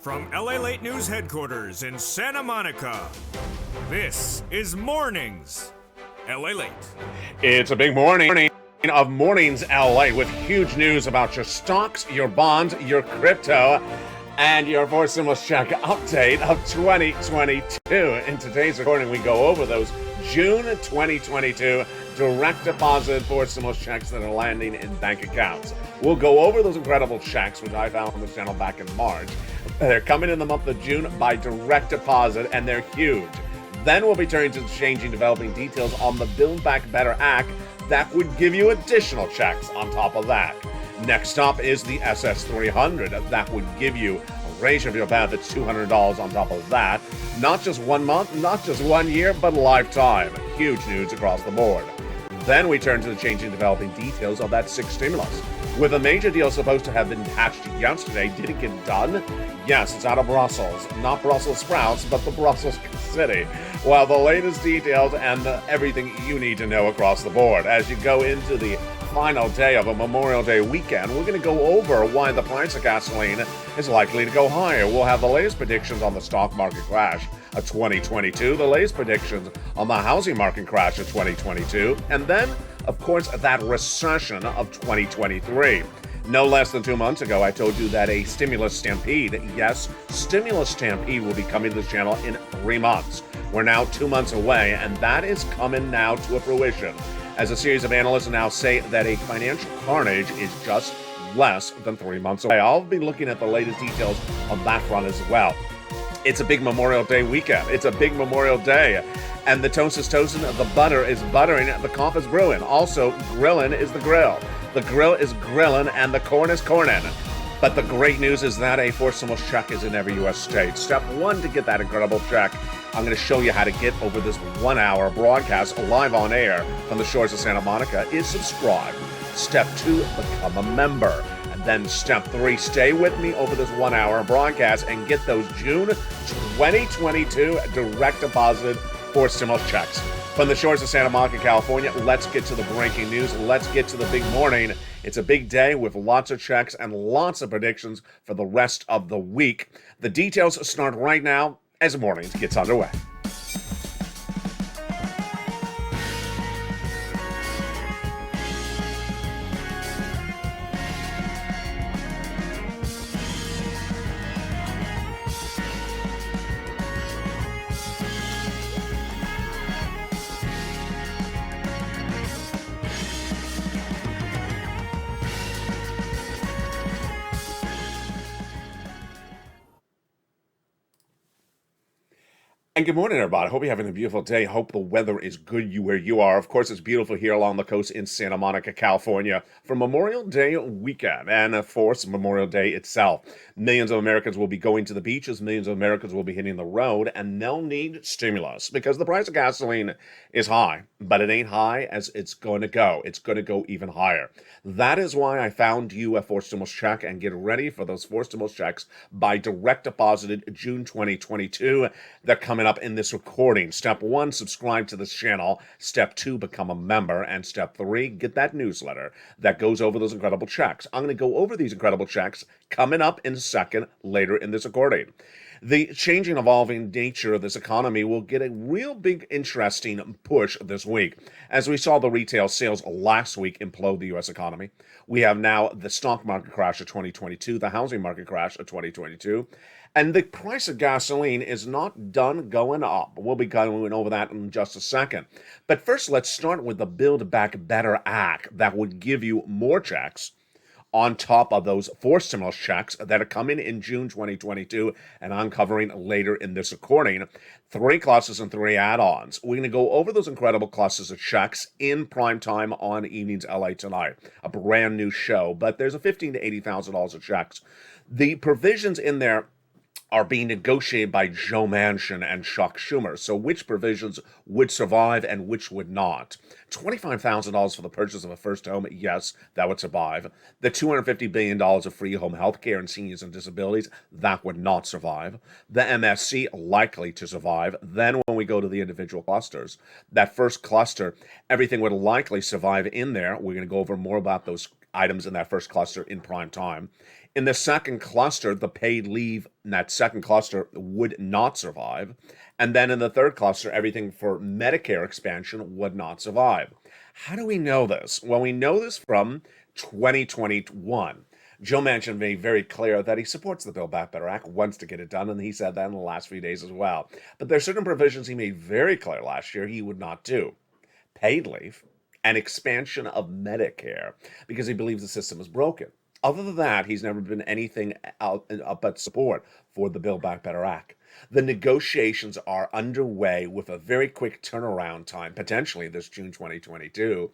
From LALATE News headquarters in Santa Monica, this is Mornings LALATE. It's a big morning of Mornings LA with huge news about your stocks, your bonds, your crypto, and your Forced Stimulus Check update of 2022. In today's recording, we go over those June 2022 direct deposit Forced Stimulus checks that are landing in bank accounts. We'll go over those incredible checks, which I found on the channel back in March. They're coming in the month of June by direct deposit, and they're huge. Then we'll be turning to changing developing details on the Build Back Better Act that would give you additional checks on top of that. Next up is the SS300 that would give you a raise of your benefits $200 on top of that. Not just 1 month, not just 1 year, but lifetime. Huge news across the board. Then we turn to the changing developing details of that 6th stimulus. With a major deal supposed to have been hatched yesterday, did it get done? Yes, it's out of Brussels. Not Brussels sprouts, but the Brussels city. Well, the latest details and everything you need to know across the board. As you go into the final day of a Memorial Day weekend, we're going to go over why the price of gasoline is likely to go higher. We'll have the latest predictions on the stock market crash of 2022, the latest predictions on the housing market crash of 2022, and then, of course, that recession of 2023. No less than 2 months ago, I told you that a stimulus stampede, yes, stimulus stampede will be coming to the channel in 3 months. We're now 2 months away, and that is coming now to a fruition, as a series of analysts now say that a financial carnage is just less than 3 months away. I'll be looking at the latest details on that front as well. It's a big Memorial Day weekend. It's a big Memorial Day. And the toast is toasting, the butter is buttering, the coffee is brewing. Also, grilling is the grill. The grill is grilling, and the corn is corning. But the great news is that a Forced Stimulus check is in every U.S. state. Step 1 to get that incredible check, I'm going to show you how to get over this 1 hour broadcast live on air from the shores of Santa Monica, is subscribe. Step 2, become a member. Then step 3, stay with me over this 1 hour broadcast and get those June 2022 direct deposit Forced Stimulus checks. From the shores of Santa Monica, California, let's get to the breaking news. Let's get to the big morning. It's a big day with lots of checks and lots of predictions for the rest of the week. The details start right now as Mornings gets underway. And good morning, everybody. Hope you're having a beautiful day. Hope the weather is good where you are. Of course, it's beautiful here along the coast in Santa Monica, California for Memorial Day weekend and, of course, Memorial Day itself. Millions of Americans will be going to the beaches. Millions of Americans will be hitting the road, and they'll need stimulus because the price of gasoline is high, but it ain't high as it's going to go. It's going to go even higher. That is why I found you a Forced Stimulus check, and get ready for those Forced Stimulus checks by direct deposited June 2022. They're coming up in this recording. Step 1, subscribe to this channel. Step 2, become a member. And step 3, get that newsletter that goes over those incredible checks. I'm going to go over these incredible checks coming up in a second later in this recording. The changing, evolving nature of this economy will get a real big, interesting push this week. As we saw the retail sales last week implode the U.S. economy, we have now the stock market crash of 2022, the housing market crash of 2022, and the price of gasoline is not done going up. We'll be going over that in just a second. But first, let's start with the Build Back Better Act that would give you more checks on top of those Forced Stimulus checks that are coming in June 2022 and I'm covering later in this recording. 3 clusters and 3 add-ons. We're going to go over those incredible clusters of checks in prime time on Evenings LA Tonight, a brand new show, but there's a $15,000 to $80,000 of checks. The provisions in there are being negotiated by Joe Manchin and Chuck Schumer. So which provisions would survive and which would not? $25,000 for the purchase of a first home, yes, that would survive. The $250 billion of free home health care and seniors and disabilities, that would not survive. The MSC, likely to survive. Then when we go to the individual clusters, that first cluster, everything would likely survive in there. We're going to go over more about those items in that first cluster in prime time. In the second cluster, the paid leave in that second cluster would not survive. And then in the third cluster, everything for Medicare expansion would not survive. How do we know this? Well, we know this from 2021. Joe Manchin made very clear that he supports the Build Back Better Act, wants to get it done, and he said that in the last few days as well. But there are certain provisions he made very clear last year he would not do. Paid leave and expansion of Medicare because he believes the system is broken. Other than that, he's never been anything out but support for the Build Back Better Act. The negotiations are underway with a very quick turnaround time, potentially this June 2022,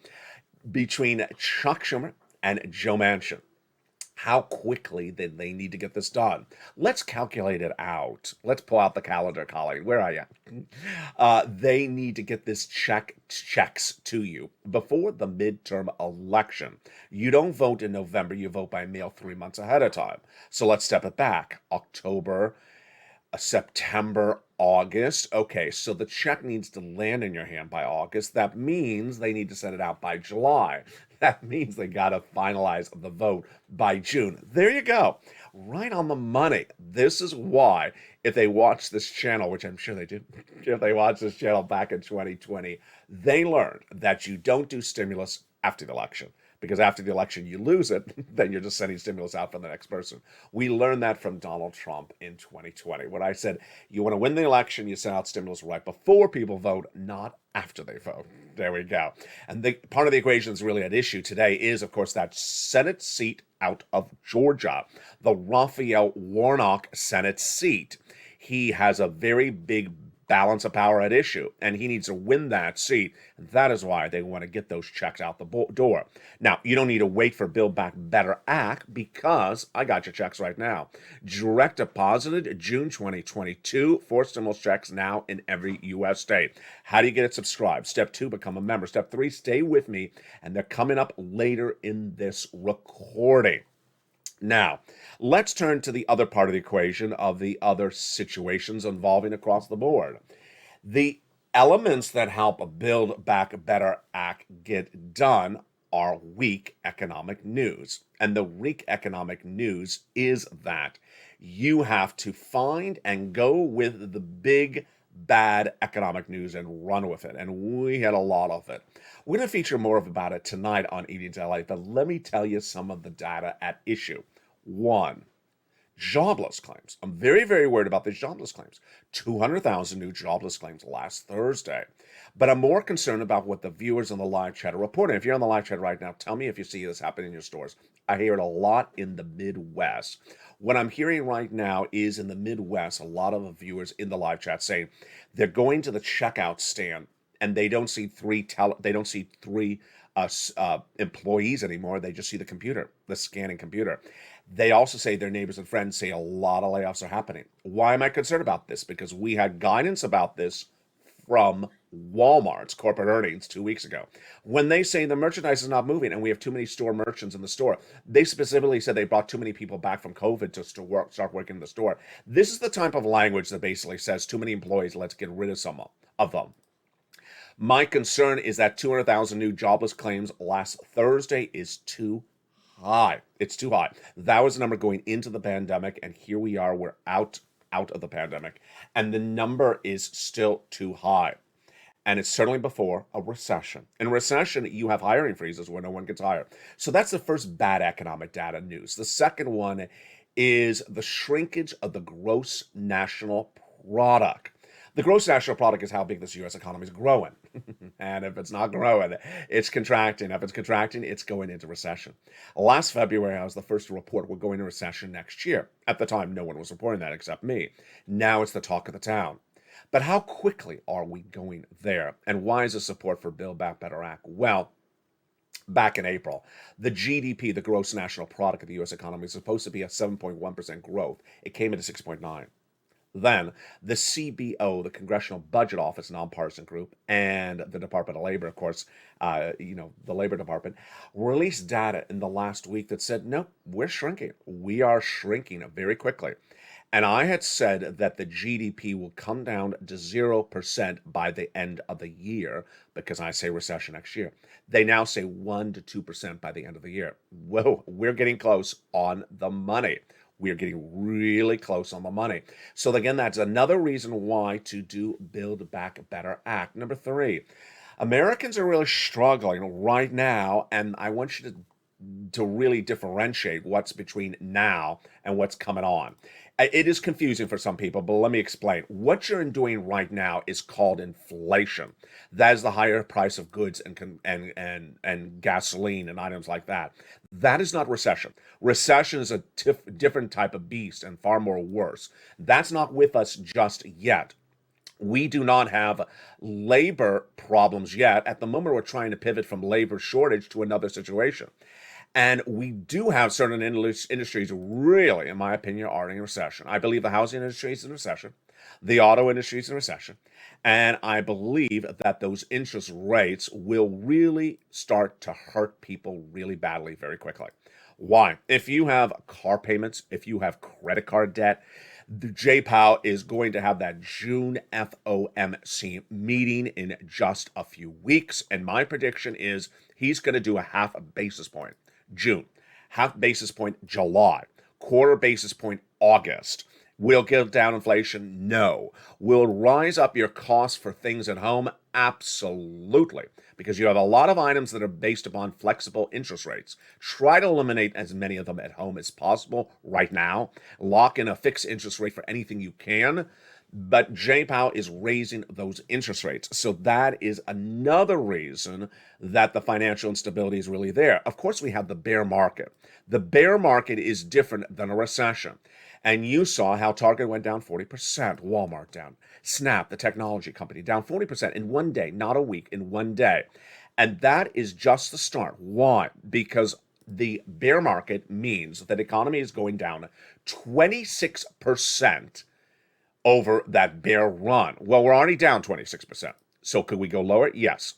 between Chuck Schumer and Joe Manchin. How quickly did they need to get this done? Let's calculate it out. Let's pull out the calendar, colleague. Where are you? They need to get this checks to you before the midterm election. You don't vote in November. You vote by mail 3 months ahead of time. So let's step it back. October, September, August. Okay, so the check needs to land in your hand by August. That means they need to send it out by July. That means they got to finalize the vote by June. There you go. Right on the money. This is why, if they watch this channel, which I'm sure they did, if they watched this channel back in 2020, they learned that you don't do stimulus after the election. Because after the election, you lose it, then you're just sending stimulus out for the next person. We learned that from Donald Trump in 2020, when I said, you want to win the election, you send out stimulus right before people vote, not after they vote. There we go. And part of the equation that's really at issue today is, of course, that Senate seat out of Georgia, the Raphael Warnock Senate seat. He has a very big balance of power at issue, and he needs to win that seat. That is why they want to get those checks out the door. Now, you don't need to wait for Build Back Better Act, because I got your checks right now. Direct deposited June 2022 for stimulus checks now in every U.S. state. How do you get it subscribed? Step 2, become a member. Step 3, stay with me, and they're coming up later in this recording. Now, let's turn to the other part of the equation of the other situations involving across the board. The elements that help a Build Back Better Act get done are weak economic news. And the weak economic news is that you have to find and go with the big bad economic news and run with it. And we had a lot of it. We're going to feature more about it tonight on Eating to LA, but let me tell you some of the data at issue. 1, jobless claims. I'm very, very worried about these jobless claims. 200,000 new jobless claims last Thursday. But I'm more concerned about what the viewers on the live chat are reporting. If you're on the live chat right now, tell me if you see this happen in your stores. I hear it a lot in the Midwest. What I'm hearing right now is in the Midwest, a lot of the viewers in the live chat saying they're going to the checkout stand and they don't see three employees anymore. They just see the computer, the scanning computer. They also say their neighbors and friends say a lot of layoffs are happening. Why am I concerned about this? Because we had guidance about this from Walmart's corporate earnings 2 weeks ago. When they say the merchandise is not moving and we have too many store merchants in the store, they specifically said they brought too many people back from COVID to start working in the store. This is the type of language that basically says too many employees, let's get rid of some of them. My concern is that 200,000 new jobless claims last Thursday is too high. It's too high. That was the number going into the pandemic, and here we are. We're out of the pandemic, and the number is still too high. And it's certainly before a recession. In a recession, you have hiring freezes where no one gets hired. So that's the first bad economic data news. The second one is the shrinkage of the gross national product. The gross national product is how big this U.S. economy is growing. And if it's not growing, it's contracting. If it's contracting, it's going into recession. Last February, I was the first to report we're going into recession next year. At the time, no one was reporting that except me. Now it's the talk of the town. But how quickly are we going there? And why is the support for Build Back Better Act? Well, back in April, the GDP, the gross national product of the U.S. economy, is supposed to be at 7.1% growth. It came into 6.9. Then the CBO, the Congressional Budget Office, nonpartisan group, and the Department of Labor, of course, the Labor Department, released data in the last week that said, no, we're shrinking. We are shrinking very quickly. And I had said that the GDP will come down to 0% by the end of the year because I say recession next year. They now say 1 to 2% by the end of the year. Whoa, we're getting close on the money. We're getting really close on the money. So again, that's another reason why to do Build Back Better Act. Number three, Americans are really struggling right now, and I want you to really differentiate what's between now and what's coming on. It is confusing for some people, but let me explain. What you're doing right now is called inflation. That is the higher price of goods and gasoline and items like that. That is not recession. Recession is a different type of beast and far more worse. That's not with us just yet. We do not have labor problems yet. At the moment, we're trying to pivot from labor shortage to another situation. And we do have certain industries really, in my opinion, are in a recession. I believe the housing industry is in recession. The auto industry is in recession. And I believe that those interest rates will really start to hurt people really badly very quickly. Why? If you have car payments, if you have credit card debt, the J Powell is going to have that June FOMC meeting in just a few weeks. And my prediction is he's going to do a half a basis point June, half basis point July, quarter basis point August. Will give down inflation? No. Will rise up your costs for things at home? Absolutely. Because you have a lot of items that are based upon flexible interest rates. Try to eliminate as many of them at home as possible right now. Lock in a fixed interest rate for anything you can. But J Powell is raising those interest rates. So that is another reason that the financial instability is really there. Of course, we have the bear market. The bear market is different than a recession. And you saw how Target went down 40%, Walmart down, Snap, the technology company, down 40% in one day, not a week, in one day. And that is just the start. Why? Because the bear market means that the economy is going down 26% over that bear run. Well, we're already down 26%. So could we go lower? Yes.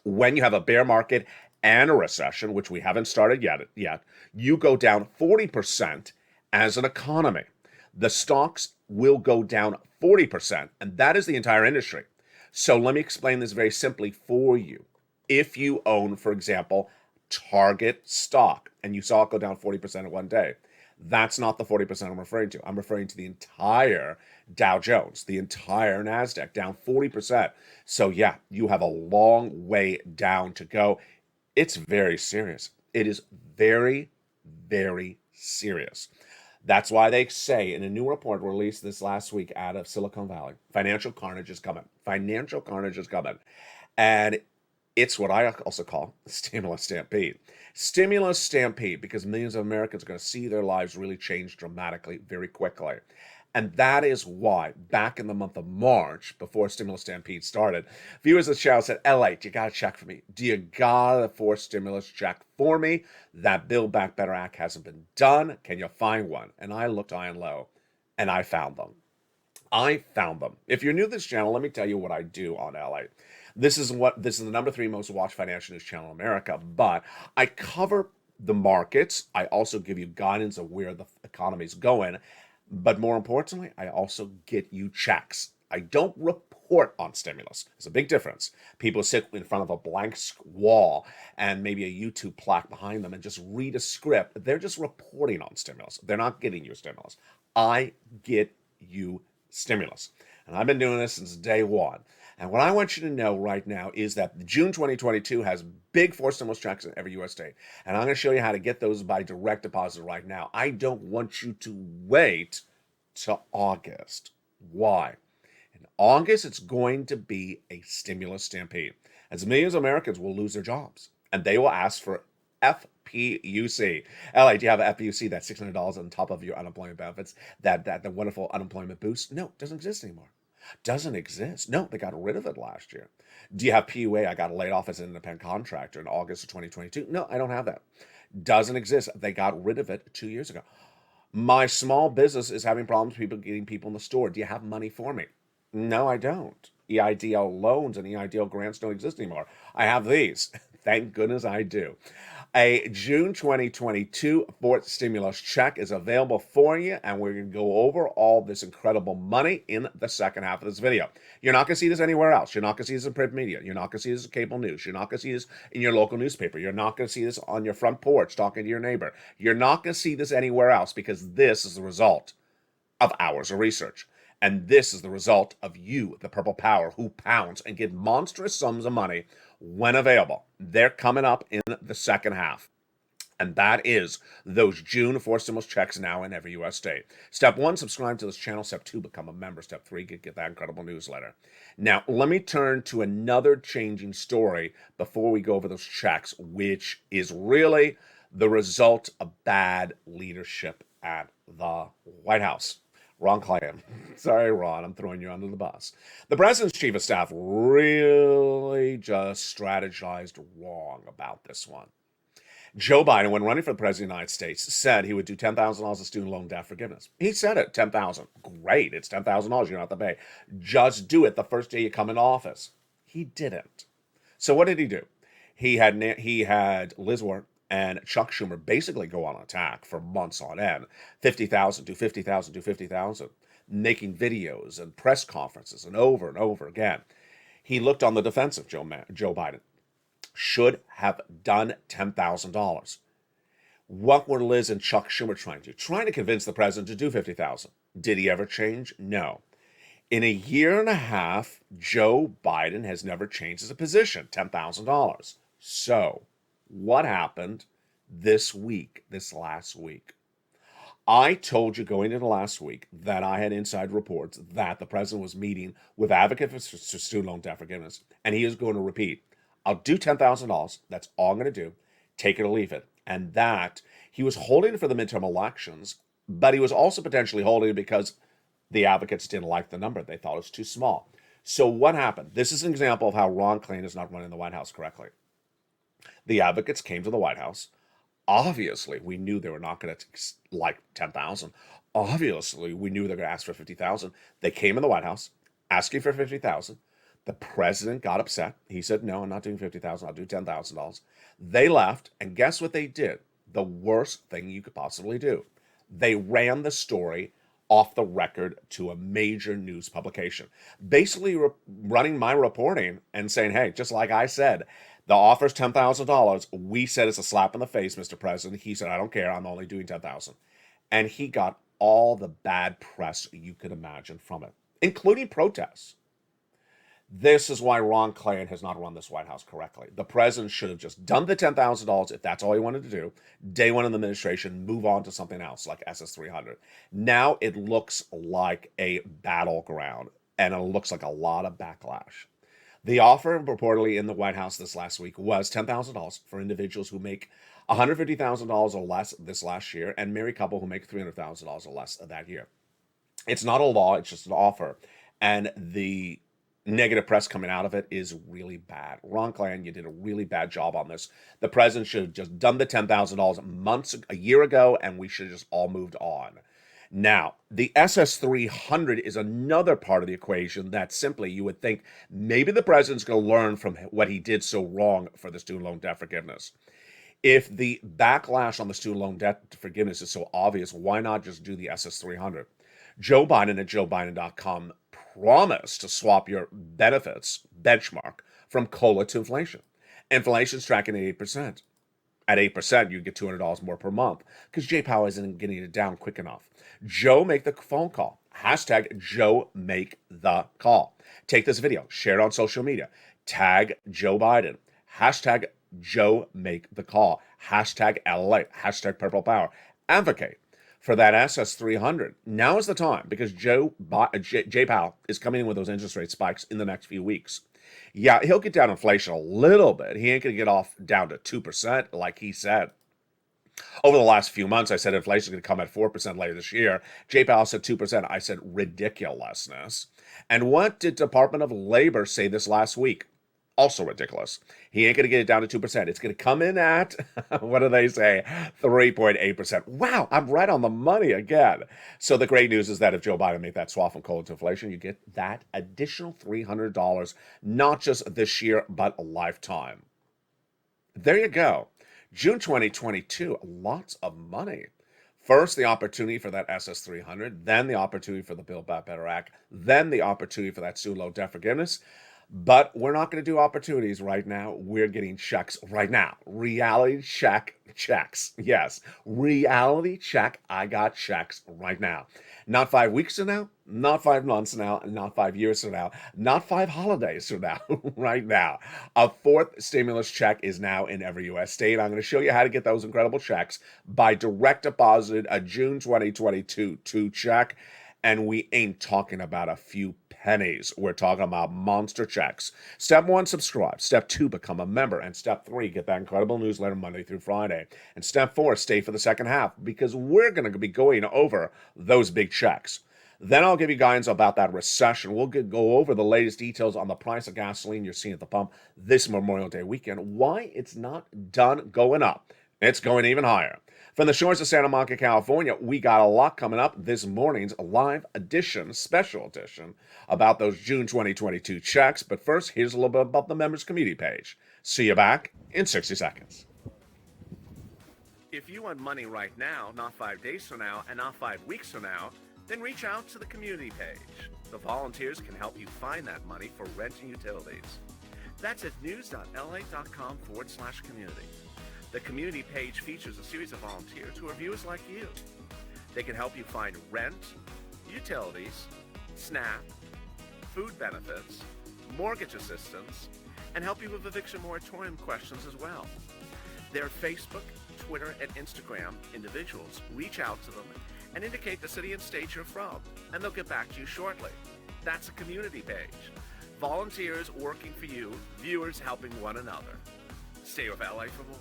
When you have a bear market and a recession, which we haven't started yet, you go down 40% as an economy. The stocks will go down 40%, and that is the entire industry. So let me explain this very simply for you. If you own, for example, Target stock, and you saw it go down 40% in one day, that's not the 40% I'm referring to. I'm referring to the entire Dow Jones, the entire NASDAQ, down 40%. So yeah, you have a long way down to go. It's very serious. It is very, very serious. That's why they say in a new report released this last week out of Silicon Valley, financial carnage is coming. Financial carnage is coming. And it's what I also call stimulus stampede. Stimulus stampede because millions of Americans are going to see their lives really change dramatically very quickly. And that is why back in the month of March, before stimulus stampede started, viewers of the show said, LALATE, you got to check for me. Do you got a forced stimulus check for me? That Build Back Better Act hasn't been done. Can you find one? And I looked high and low, and I found them. If you're new to this channel, let me tell you what I do on LALATE. This is the number 3 most watched financial news channel in America, but I cover the markets. I also give you guidance of where the economy is going. But more importantly, I also get you checks. I don't report on stimulus. There's a big difference. People sit in front of a blank wall and maybe a YouTube plaque behind them and just read a script. They're just reporting on stimulus. They're not getting you stimulus. I get you stimulus. And I've been doing this since day one. And what I want you to know right now is that June 2022 has big forced stimulus checks in every U.S. state. And I'm going to show you how to get those by direct deposit right now. I don't want you to wait till August. Why? In August, it's going to be a stimulus stampede, as millions of Americans will lose their jobs. And they will ask for FPUC. LA, do you have an FPUC? That's $600 on top of your unemployment benefits. The wonderful unemployment boost? No, it doesn't exist anymore. Doesn't exist. No, they got rid of it last year. Do you have PUA? I got laid off as an independent contractor in August of 2022. No, I don't have that. Doesn't exist. They got rid of it 2 years ago. My small business is having problems getting people in the store. Do you have money for me? No, I don't. EIDL loans and EIDL grants don't exist anymore. I have these. Thank goodness I do. A June 2022 fourth stimulus check is available for you, and we're going to go over all this incredible money in the second half of this video. You're not going to see this anywhere else. You're not going to see this in print media. You're not going to see this in cable news. You're not going to see this in your local newspaper. You're not going to see this on your front porch talking to your neighbor. You're not going to see this anywhere else, because this is the result of hours of research. And this is the result of you, the Purple Power, who pounds and get monstrous sums of money when available. They're coming up in the second half. And that is those June 4 stimulus checks now in every U.S. state. Step 1, subscribe to this channel. Step 2, become a member. Step 3, get that incredible newsletter. Now, let me turn to another changing story before we go over those checks, which is really the result of bad leadership at the White House. Ron Klain. Sorry, Ron, I'm throwing you under the bus. The president's chief of staff really just strategized wrong about this one. Joe Biden, when running for the president of the United States, said he would do $10,000 of student loan debt forgiveness. He said it, $10,000. Great, it's $10,000 you don't have to pay. Just do it the first day you come into office. He didn't. So what did he do? He had Liz Warren and Chuck Schumer basically go on attack for months on end. 50,000, do 50,000, do 50,000, making videos and press conferences and over again. He looked on the defensive, Joe Biden. Should have done $10,000. What were Liz and Chuck Schumer trying to do? Trying to convince the president to do 50,000. Did he ever change? No. In a year and a half, Joe Biden has never changed his position, $10,000. So, what happened this last week? I told you going into last week that I had inside reports that the president was meeting with advocates for student loan debt forgiveness, and he is going to repeat, I'll do $10,000. That's all I'm going to do. Take it or leave it. And that he was holding it for the midterm elections, but he was also potentially holding it because the advocates didn't like the number. They thought it was too small. So what happened? This is an example of how Ron Klain is not running the White House correctly. The advocates came to the White House. Obviously, we knew they were not going to like 10,000. Obviously, we knew they were going to ask for 50,000. They came in the White House asking for 50,000. The president got upset. He said, no, I'm not doing 50,000. I'll do $10,000. They left, and guess what they did? The worst thing you could possibly do. They ran the story off the record to a major news publication, basically running my reporting and saying, hey, just like I said, the offer's $10,000. We said it's a slap in the face, Mr. President. He said, I don't care. I'm only doing 10,000. And he got all the bad press you could imagine from it, including protests. This is why Ron Klain has not run this White House correctly. The president should have just done the $10,000 if that's all he wanted to do. Day one of the administration, move on to something else like SS-300. Now it looks like a battleground, and it looks like a lot of backlash. The offer reportedly in the White House this last week was $10,000 for individuals who make $150,000 or less this last year and marry a couple who make $300,000 or less that year. It's not a law, it's just an offer. And the negative press coming out of it is really bad. Ron Klain, you did a really bad job on this. The president should have just done the $10,000 a year ago, and we should have just all moved on. Now, the SS-300 is another part of the equation that simply you would think maybe the president's going to learn from what he did so wrong for the student loan debt forgiveness. If the backlash on the student loan debt forgiveness is so obvious, why not just do the SS-300? Joe Biden at JoeBiden.com promised to swap your benefits benchmark from COLA to inflation. Inflation's tracking at 8%. At 8%, you get $200 more per month because Jay Powell isn't getting it down quick enough. Joe, make the phone call. Hashtag Joe, make the call. Take this video, share it on social media. Tag Joe Biden. Hashtag Joe, make the call. Hashtag LALATE. Hashtag Purple Power. Advocate for that SS-300. Now is the time because Jay Powell is coming in with those interest rate spikes in the next few weeks. Yeah, he'll get down inflation a little bit. He ain't going to get off down to 2% like he said. Over the last few months, I said inflation is going to come at 4% later this year. Jay Powell said 2%. I said ridiculousness. And what did Department of Labor say this last week? Also ridiculous. He ain't going to get it down to 2%. It's going to come in at, what do they say, 3.8%. Wow, I'm right on the money again. So the great news is that if Joe Biden made that swap from COLA to inflation, you get that additional $300, not just this year, but a lifetime. There you go. June 2022, lots of money. First, the opportunity for that SS300, then the opportunity for the Build Back Better Act, then the opportunity for that student loan debt forgiveness. But we're not going to do opportunities right now. We're getting checks right now. Reality check checks. Yes, reality check. I got checks right now. Not 5 weeks from now, not 5 months from now, not 5 years from now, not 5 holidays from now, right now. A fourth stimulus check is now in every U.S. state. I'm going to show you how to get those incredible checks by direct deposited a June 2022 check. And we ain't talking about a few pennies. We're talking about monster checks. Step 1, subscribe. Step 2, become a member. And step 3, get that incredible newsletter Monday through Friday. And step 4, stay for the second half because we're going to be going over those big checks. Then I'll give you guidance about that recession. We'll go over the latest details on the price of gasoline you're seeing at the pump this Memorial Day weekend, why it's not done going up. It's going even higher. From the shores of Santa Monica, California, we got a lot coming up this morning's live edition, special edition, about those June 2022 checks. But first, here's a little bit about the members community page. See you back in 60 seconds. If you want money right now, not 5 days from now, and not 5 weeks from now, then reach out to the community page. The volunteers can help you find that money for rent and utilities. That's at news.la.com/community. The community page features a series of volunteers who are viewers like you. They can help you find rent, utilities, SNAP, food benefits, mortgage assistance, and help you with eviction moratorium questions as well. Their Facebook, Twitter, and Instagram individuals reach out to them and indicate the city and state you're from, and they'll get back to you shortly. That's a community page. Volunteers working for you, viewers helping one another. Stay with LA for more.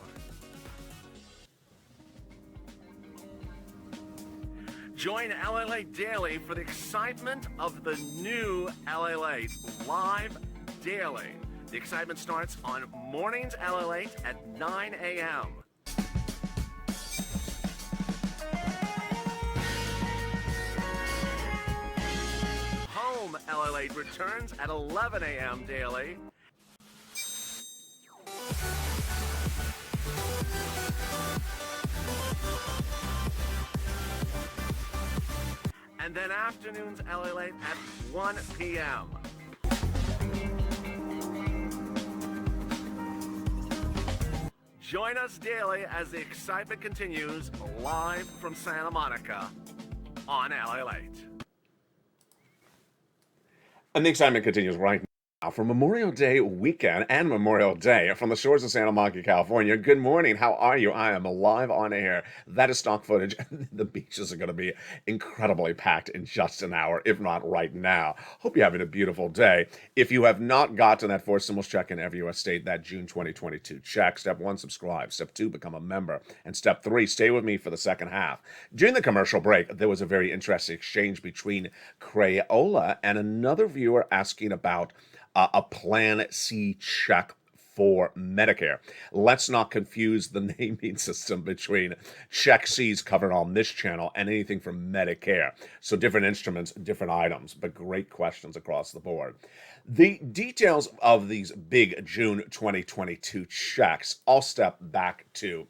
Join LALATE Daily for the excitement of the new LALATE live daily. The excitement starts on Mornings LALATE at 9 a.m. Home LALATE returns at 11 a.m. daily. And then afternoons LALATE at 1 p.m. Join us daily as the excitement continues live from Santa Monica on LALATE. And the excitement continues right now for Memorial Day weekend and Memorial Day from the shores of Santa Monica, California. Good morning. How are you? I am live on air. That is stock footage. The beaches are going to be incredibly packed in just an hour, if not right now. Hope you're having a beautiful day. If you have not gotten that 4 stimulus check in every U.S. state, that June 2022 check, step 1, subscribe. Step 2, become a member. And step 3, stay with me for the second half. During the commercial break, there was a very interesting exchange between Crayola and another viewer asking about a Plan C check for Medicare. Let's not confuse the naming system between Check C's covered on this channel and anything from Medicare. So different instruments, different items, but great questions across the board. The details of these big June 2022 checks all step back to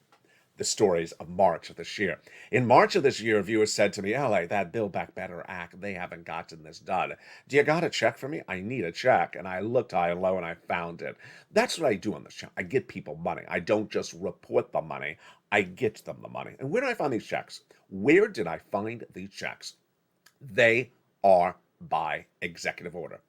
the stories of March of this year. In March of this year, viewers said to me, LA, that Build Back Better Act, they haven't gotten this done. Do you got a check for me? I need a check. And I looked high and low and I found it. That's what I do on this channel. I get people money. I don't just report the money. I get them the money. And where did I find these checks? Where did I find these checks? They are by executive order.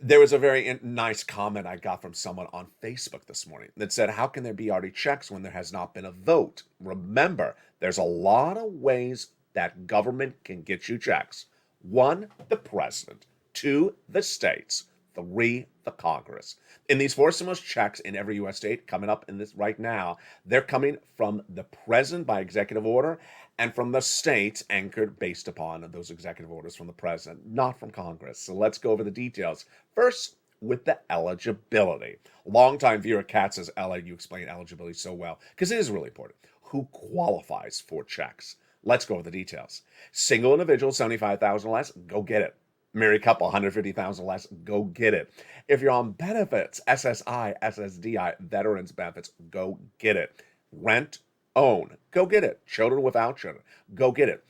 There was a very nice comment I got from someone on Facebook this morning that said, how can there be already checks when there has not been a vote? Remember, there's a lot of ways that government can get you checks. 1, the president. 2, the states. 3, the Congress. In these 4 stimulus checks in every U.S. state coming up in this right now, they're coming from the president by executive order and from the states anchored based upon those executive orders from the president, not from Congress. So let's go over the details. First, with the eligibility. Longtime viewer Kat says, Ella, you explain eligibility so well, because it is really important. Who qualifies for checks? Let's go over the details. Single individual, $75,000 or less, go get it. Married couple, $150,000 less, go get it. If you're on benefits, SSI, SSDI, veterans benefits, go get it. rent, own. Go get it. Children without children. Go get it.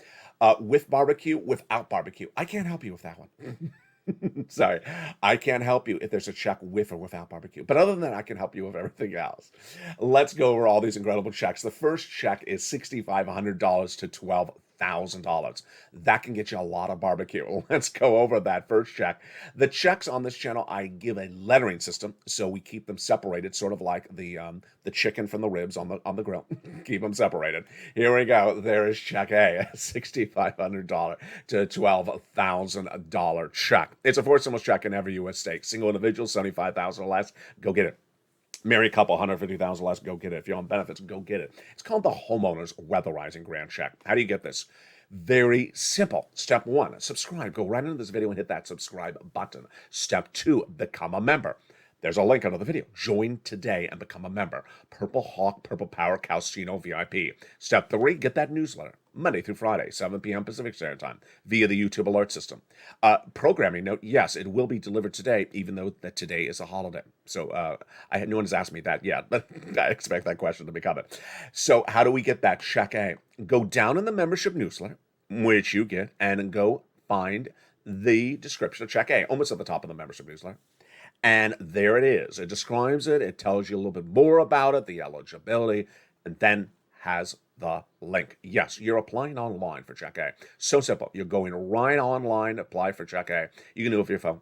With barbecue, without barbecue. I can't help you with that one. Sorry, I can't help you if there's a check with or without barbecue. But other than that, I can help you with everything else. Let's go over all these incredible checks. The first check is $6,500 to $12,000. That can get you a lot of barbecue. Let's go over that first check. The checks on this channel, I give a lettering system, so we keep them separated, sort of like the chicken from the ribs on the grill. Keep them separated. Here we go. There is check A, $6,500 to $12,000 check. It's a four-symbol check in every U.S. state. Single individual, $75,000 or less. Go get it. Married couple, $150,000 less. Go get it. If you're on benefits, go get it. It's called the Homeowners Weatherizing Grand Check. How do you get this? Very simple. Step 1, subscribe. Go right into this video and hit that subscribe button. Step 2, become a member. There's a link under the video. Join today and become a member. Purple Hawk, Purple Power, Calcino VIP. Step 3, get that newsletter. Monday through Friday, 7 p.m. Pacific Standard Time, via the YouTube alert system. Programming note, yes, it will be delivered today, even though that today is a holiday. So no one has asked me that yet, but I expect that question to be coming. So how do we get that check A? Go down in the membership newsletter, which you get, and go find the description of check A, almost at the top of the membership newsletter. And there it is. It describes it. It tells you a little bit more about it, the eligibility, and then has the link. Yes, you're applying online for check A. So simple. You're going right online, apply for check A. You can do it with your phone.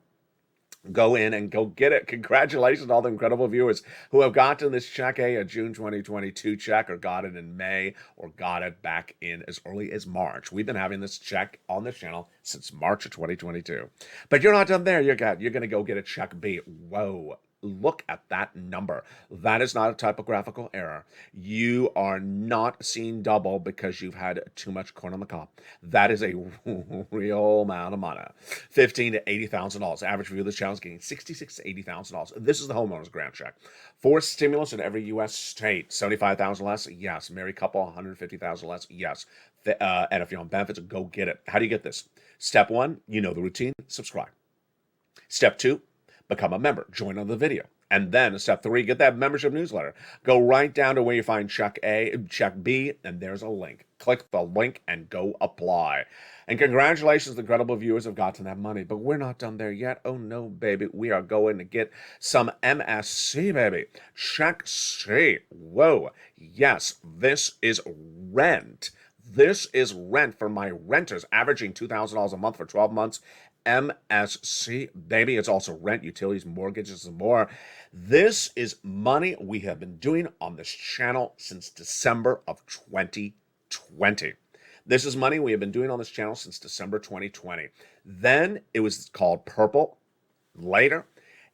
Go in and go get it. Congratulations to all the incredible viewers who have gotten this check A, a June 2022 check, or got it in May, or got it back in as early as March. We've been having this check on this channel since March of 2022. But you're not done there. You're going to go get a check B. Whoa. Look at that number. That is not a typographical error. You are not seeing double because you've had too much corn on the cob. That is a real amount of money. $15,000 to $80,000. Average view of this channel is getting $66,000 to $80,000. This is the homeowner's grant check. For stimulus in every U.S. state, $75,000 less, yes. Married couple, $150,000 less, yes. And if you're on benefits, go get it. How do you get this? Step 1, you know the routine. Subscribe. Step 2, become a member. Join on the video. And then step 3, get that membership newsletter. Go right down to where you find check A, check B, and there's a link. Click the link and go apply. And congratulations, the incredible viewers have gotten that money. But we're not done there yet. Oh no, baby. We are going to get some MSC, baby. Check C. Whoa. Yes, this is rent. This is rent for my renters, averaging $2,000 a month for 12 months. MSC, baby. It's also rent, utilities, mortgages, and more. This is money we have been doing on this channel since December of 2020. This is money we have been doing on this channel since December 2020. Then it was called Purple. Later,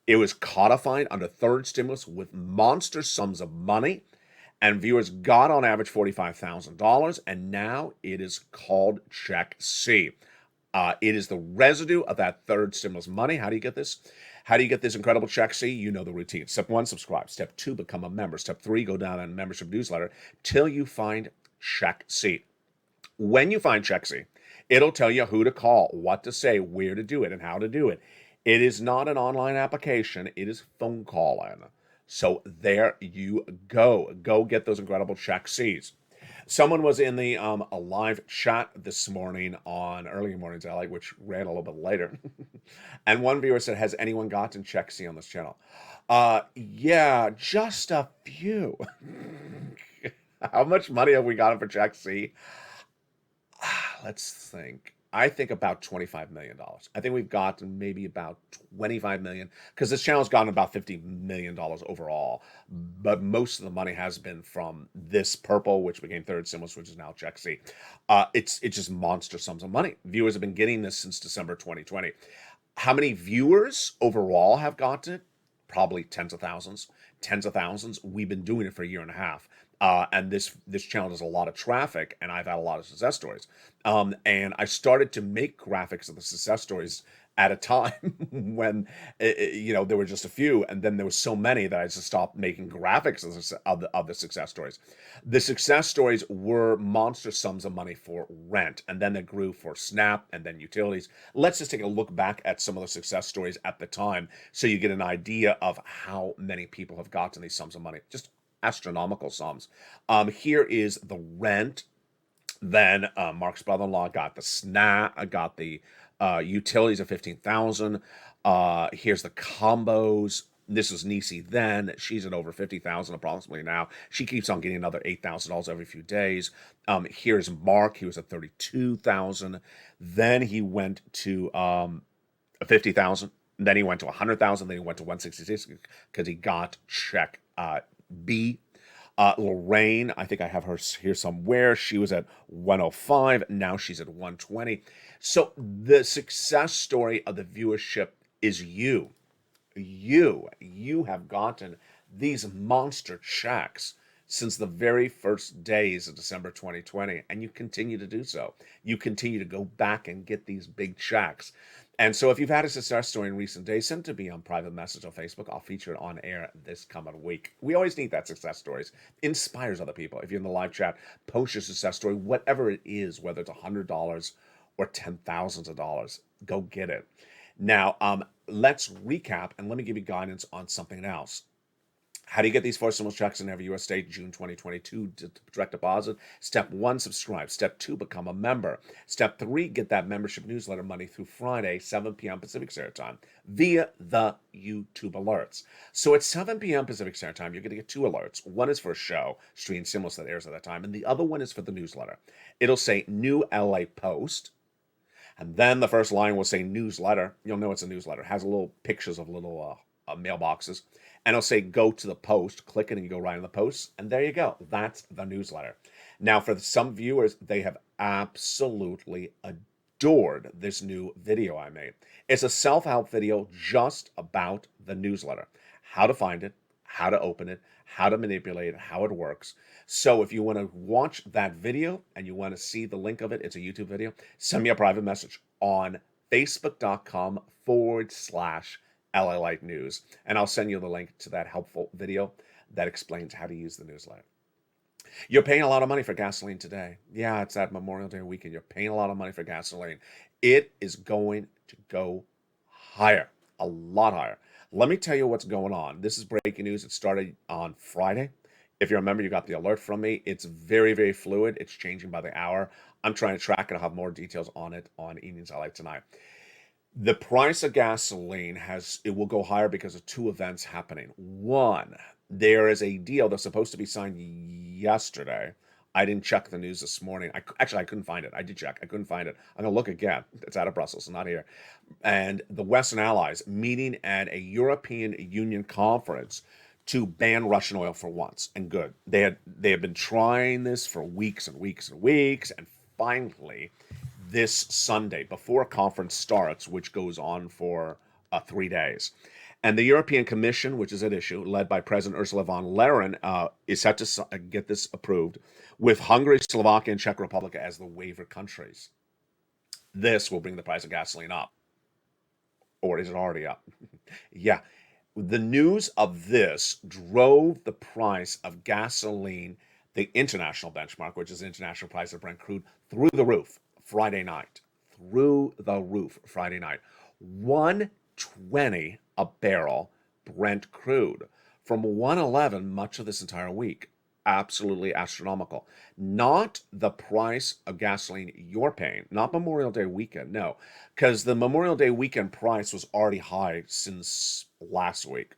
it was codified under third stimulus with monster sums of money. And viewers got on average $45,000. And now it is called Check C. It is the residue of that third stimulus money. How do you get this? How do you get this incredible check C? You know the routine. Step 1, subscribe. Step 2, become a member. Step 3, go down on membership newsletter till you find check C. When you find check C, it'll tell you who to call, what to say, where to do it, and how to do it. It is not an online application. It is phone calling. So there you go. Go get those incredible check Cs. Someone was in the a live chat this morning on Early Mornings LA, which ran a little bit later. And one viewer said, has anyone gotten check C on this channel? Yeah, just a few. How much money have we gotten for check C? Let's think. I think about $25 million. I think we've gotten maybe about $25 million because this channel's gotten about $50 million overall. But most of the money has been from this Purple, which became third stimulus, which is now check C. It's just monster sums of money. Viewers have been getting this since December 2020. How many viewers overall have gotten it? Probably tens of thousands. Tens of thousands. We've been doing it for a year and a half. And this channel does a lot of traffic, and I've had a lot of success stories. And I started to make graphics of the success stories at a time when there were just a few, and then there were so many that I just stopped making graphics of the success stories. The success stories were monster sums of money for rent, and then they grew for SNAP and then utilities. Let's just take a look back at some of the success stories at the time, so you get an idea of how many people have gotten these sums of money. Just astronomical sums. Here is the rent. Then Mark's brother-in-law got the got the utilities of 15,000. Here's the combos. This is Nisi then. She's at over 50,000 approximately now. She keeps on getting another $8,000 every few days. Here's Mark. He was at 32,000. Then he went to 50,000. Then he went to 100,000. Then he went to 166 because he got check B. Lorraine, I think I have her here somewhere. She was at 105. Now she's at 120. So the success story of the viewership is you. You have gotten these monster checks since the very first days of December 2020, and you continue to do so. You continue to go back and get these big checks. And so if you've had a success story in recent days, send it to me on private message on Facebook. I'll feature it on air this coming week. We always need that success stories. Inspires other people. If you're in the live chat, post your success story, whatever it is, whether it's $100 or $10,000. Go get it. Now, let's recap and let me give you guidance on something else. How do you get these four stimulus checks in every U.S. state, June 2022, direct deposit? Step 1, subscribe. Step 2, become a member. Step 3, get that membership newsletter money through Friday, 7 p.m. Pacific Standard Time, via the YouTube alerts. So at 7 p.m. Pacific Standard Time, you're going to get 2 alerts. One is for a show, Stream Stimulus, that airs at that time, and the other one is for the newsletter. It'll say New LA Post, and then the first line will say newsletter. You'll know it's a newsletter. It has little pictures of little mailboxes. And it'll say, go to the post, click it, and you go right on the post. And there you go. That's the newsletter. Now, for some viewers, they have absolutely adored this new video I made. It's a self-help video just about the newsletter. How to find it, how to open it, how to manipulate it, how it works. So if you want to watch that video and you want to see the link of it, it's a YouTube video, send me a private message on facebook.com/LALATE News, and I'll send you the link to that helpful video that explains how to use the newsletter. You're paying a lot of money for gasoline today. Yeah, it's that Memorial Day weekend. You're paying a lot of money for gasoline. It is going to go higher, a lot higher. Let me tell you what's going on. This is breaking news. It started on Friday. If you remember, you got the alert from me. It's very, very fluid. It's changing by the hour. I'm trying to track it. I'll have more details on it on Evenings I Like tonight. The price of gasoline will go higher because of 2 events happening. One, there is a deal that's supposed to be signed yesterday. I didn't check the news this morning. I couldn't find it. I did check. I couldn't find it. I'm going to look again. It's out of Brussels, not here. And the Western Allies meeting at a European Union conference to ban Russian oil for once. And good. They had been trying this for weeks and weeks and weeks. And finally, this Sunday, before a conference starts, which goes on for 3 days. And the European Commission, which is at issue, led by President Ursula von der Leyen, is set to get this approved, with Hungary, Slovakia, and Czech Republic as the waiver countries. This will bring the price of gasoline up. Or is it already up? Yeah. The news of this drove the price of gasoline, the international benchmark, which is the international price of Brent crude, through the roof Friday night. Through the roof Friday night. 120 a barrel Brent crude from 111 much of this entire week. Absolutely astronomical. Not the price of gasoline you're paying, not Memorial Day weekend, no, because the Memorial Day weekend price was already high since last week.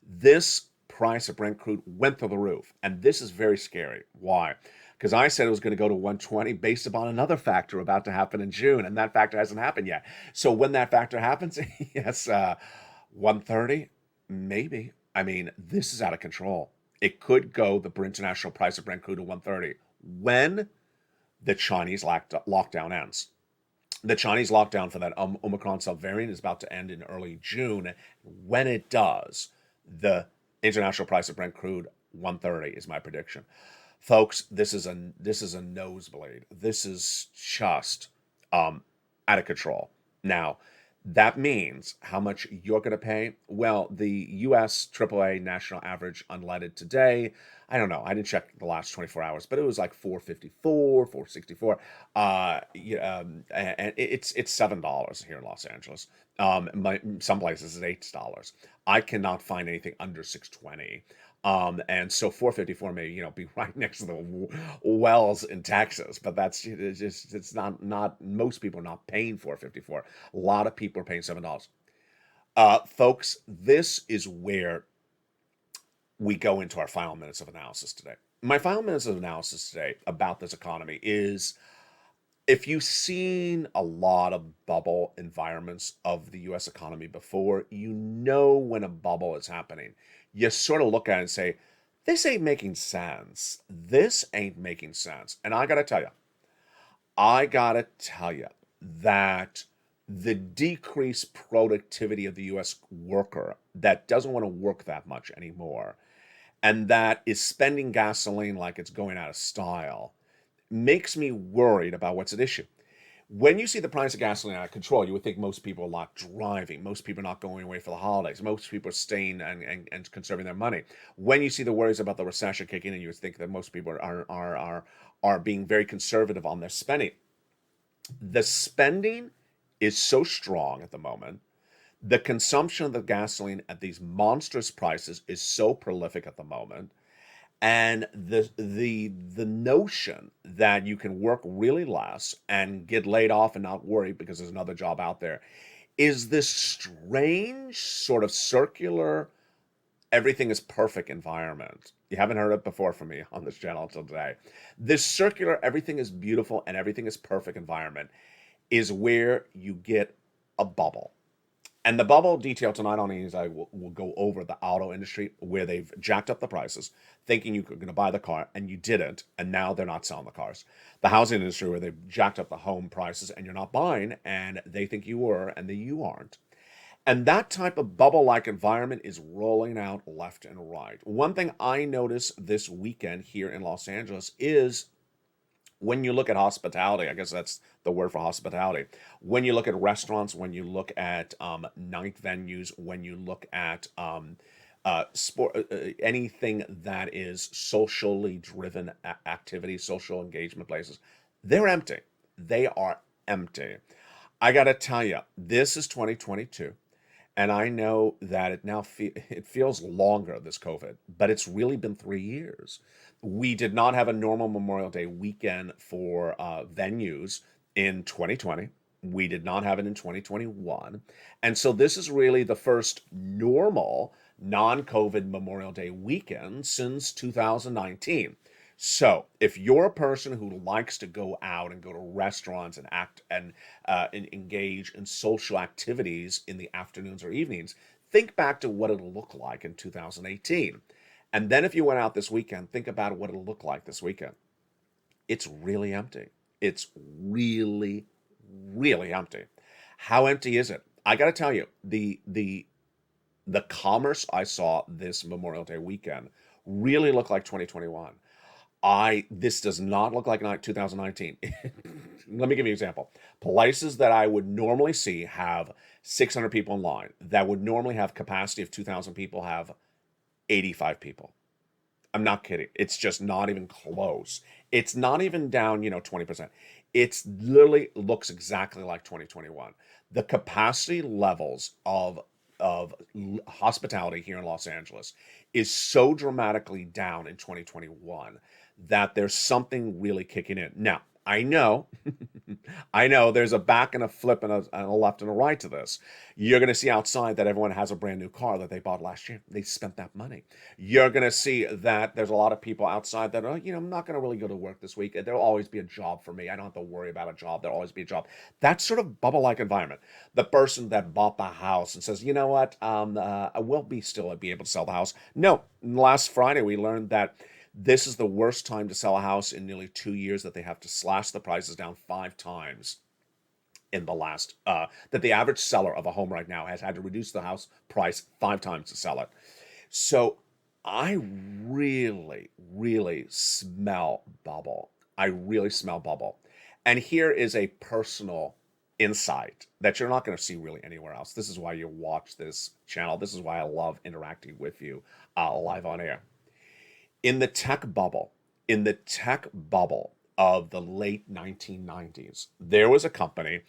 This price of Brent crude went through the roof, and this is very scary. Why? Because I said it was going to go to 120 based upon another factor about to happen in June, and that factor hasn't happened yet. So when that factor happens, yes, 130, maybe. I mean, this is out of control. It could go the international price of Brent crude to 130 when the Chinese lockdown ends. The Chinese lockdown for that Omicron subvariant is about to end in early June. When it does, the international price of Brent crude 130 is my prediction. Folks, this is a nosebleed. This is just out of control. Now, that means how much you're going to pay. Well, the U.S. AAA national average unleaded today, I don't know. I didn't check the last 24 hours, but it was like $4.54, $4.64. And it's $7 here in Los Angeles. Some places it's $8. I cannot find anything under $6.20. And so 454 may, be right next to the wells in Texas, but it's not most people are not paying 454. A lot of people are paying $7. Folks, this is where we go into our final minutes of analysis today. My final minutes of analysis today about this economy is, if you've seen a lot of bubble environments of the US economy before, you know when a bubble is happening. You sort of look at it and say, this ain't making sense. This ain't making sense. And I gotta tell you that the decreased productivity of the US worker that doesn't want to work that much anymore and that is spending gasoline like it's going out of style makes me worried about what's at issue. When you see the price of gasoline out of control, you would think most people are not driving. Most people are not going away for the holidays. Most people are staying and conserving their money. When you see the worries about the recession kicking in, you would think that most people are being very conservative on their spending. The spending is so strong at the moment. The consumption of the gasoline at these monstrous prices is so prolific at the moment. And the notion that you can work really less and get laid off and not worry because there's another job out there is this strange sort of circular everything is perfect environment. You haven't heard it before from me on this channel until today. This circular everything is beautiful and everything is perfect environment is where you get a bubble. And the bubble detail tonight on is I will go over the auto industry where they've jacked up the prices, thinking you were going to buy the car, and you didn't, and now they're not selling the cars. The housing industry where they've jacked up the home prices, and you're not buying, and they think you were, and that you aren't. And that type of bubble-like environment is rolling out left and right. One thing I noticed this weekend here in Los Angeles is when you look at hospitality, I guess that's the word for hospitality. When you look at restaurants, when you look at night venues, when you look at anything that is socially driven activity, social engagement places, they're empty. They are empty. I got to tell you, this is 2022. And I know that it feels longer, this COVID, but it's really been 3 years. We did not have a normal Memorial Day weekend for venues in 2020. We did not have it in 2021. And so this is really the first normal non-COVID Memorial Day weekend since 2019. So if you're a person who likes to go out and go to restaurants and act and engage in social activities in the afternoons or evenings, think back to what it'll look like in 2018. And then if you went out this weekend, think about what it'll look like this weekend. It's really empty. It's really, really empty. How empty is it? I got to tell you, the commerce I saw this Memorial Day weekend really looked like 2021. This does not look like 2019. Let me give you an example. Places that I would normally see have 600 people in line, that would normally have capacity of 2,000 people, have 85 people. I'm not kidding. It's just not even close. It's not even down, 20%. It's literally looks exactly like 2021. The capacity levels of hospitality here in Los Angeles is so dramatically down in 2021 that there's something really kicking in. Now, I know, I know there's a back and a flip and a left and a right to this. You're going to see outside that everyone has a brand new car that they bought last year. They spent that money. You're going to see that there's a lot of people outside that are, I'm not going to really go to work this week. There'll always be a job for me. I don't have to worry about a job. There'll always be a job. That sort of bubble-like environment. The person that bought the house and says, you know what, I will still be able to sell the house. No, last Friday we learned that this is the worst time to sell a house in nearly 2 years, that they have to slash the prices down 5 times in the last, that the average seller of a home right now has had to reduce the house price 5 times to sell it. So I really, really smell bubble. I really smell bubble. And here is a personal insight that you're not going to see really anywhere else. This is why you watch this channel. This is why I love interacting with you live on air. In the tech bubble of the late 1990s, there was a company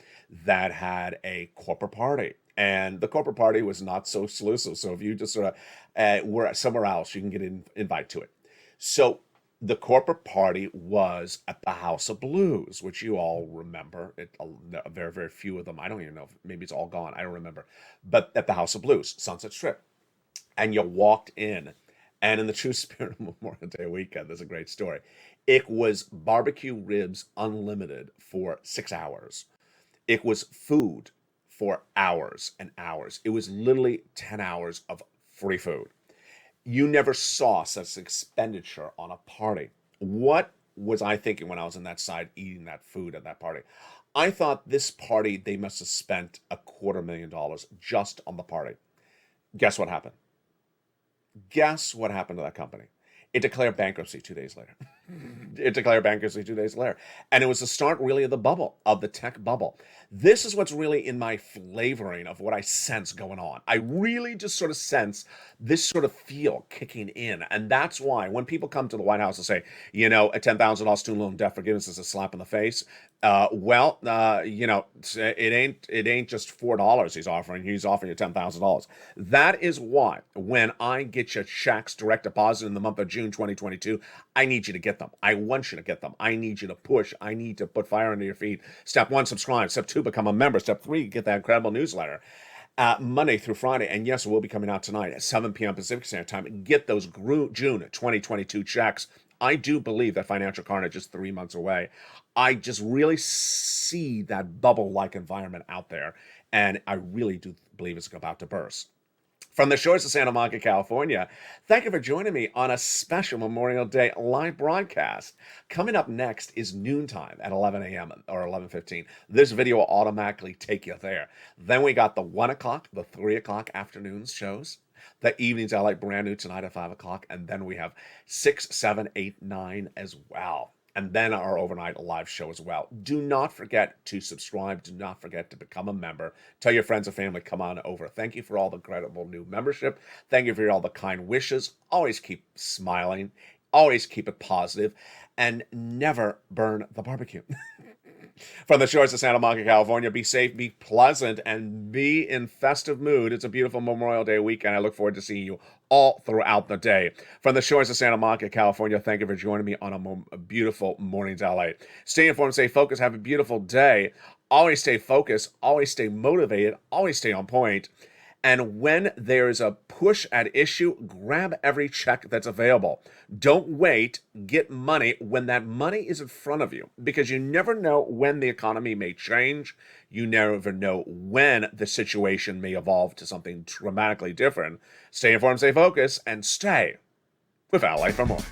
that had a corporate party. And the corporate party was not so exclusive. So if you just sort of were somewhere else, you can get an invite to it. So the corporate party was at the House of Blues, which you all remember. Very, very few of them. I don't even know. Maybe it's all gone. I don't remember. But at the House of Blues, Sunset Strip. And you walked in. And in the true spirit of Memorial Day weekend, there's a great story. It was barbecue ribs unlimited for 6 hours. It was food for hours and hours. It was literally 10 hours of free food. You never saw such expenditure on a party. What was I thinking when I was on that side eating that food at that party? I thought this party, they must have spent $250,000 just on the party. Guess what happened? Guess what happened to that company? It declared bankruptcy 2 days later. It declared bankruptcy 2 days later. And it was the start really of the bubble, of the tech bubble. This is what's really in my flavoring of what I sense going on. I really just sort of sense this sort of feel kicking in. And that's why when people come to the White House and say, you know, a $10,000 student loan debt forgiveness is a slap in the face. You know, it ain't just $4 he's offering. He's offering you $10,000. That is why when I get your checks direct deposit in the month of June 2022, I need you to get them. I want you to get them. I need you to push. I need to put fire under your feet. Step 1, subscribe. Step 2, become a member. Step 3, get that incredible newsletter. Monday through Friday, and yes, it will be coming out tonight at 7 p.m. Pacific Standard Time. Get those June 2022 checks. I do believe that financial carnage is 3 months away. I just really see that bubble-like environment out there, and I really do believe it's about to burst. From the shores of Santa Monica, California, thank you for joining me on a special Memorial Day live broadcast. Coming up next is noontime at 11 a.m. or 11:15. This video will automatically take you there. Then we got the 1 o'clock, the 3 o'clock afternoons shows. The evenings are like brand new tonight at 5 o'clock. And then we have 6, 7, 8, 9 as well. And then our overnight live show as well. Do not forget to subscribe. Do not forget to become a member. Tell your friends and family, come on over. Thank you for all the incredible new membership. Thank you for all the kind wishes. Always keep smiling. Always keep it positive. And never burn the barbecue. From the shores of Santa Monica, California, be safe, be pleasant, and be in festive mood. It's a beautiful Memorial Day weekend. I look forward to seeing you all throughout the day. From the shores of Santa Monica, California, thank you for joining me on a beautiful Mornings LA. Stay informed, stay focused, have a beautiful day. Always stay focused, always stay motivated, always stay on point. And when there's a push at issue, grab every check that's available. Don't wait. Get money when that money is in front of you, because you never know when the economy may change. You never know when the situation may evolve to something dramatically different. Stay informed, stay focused, and stay with LA for more.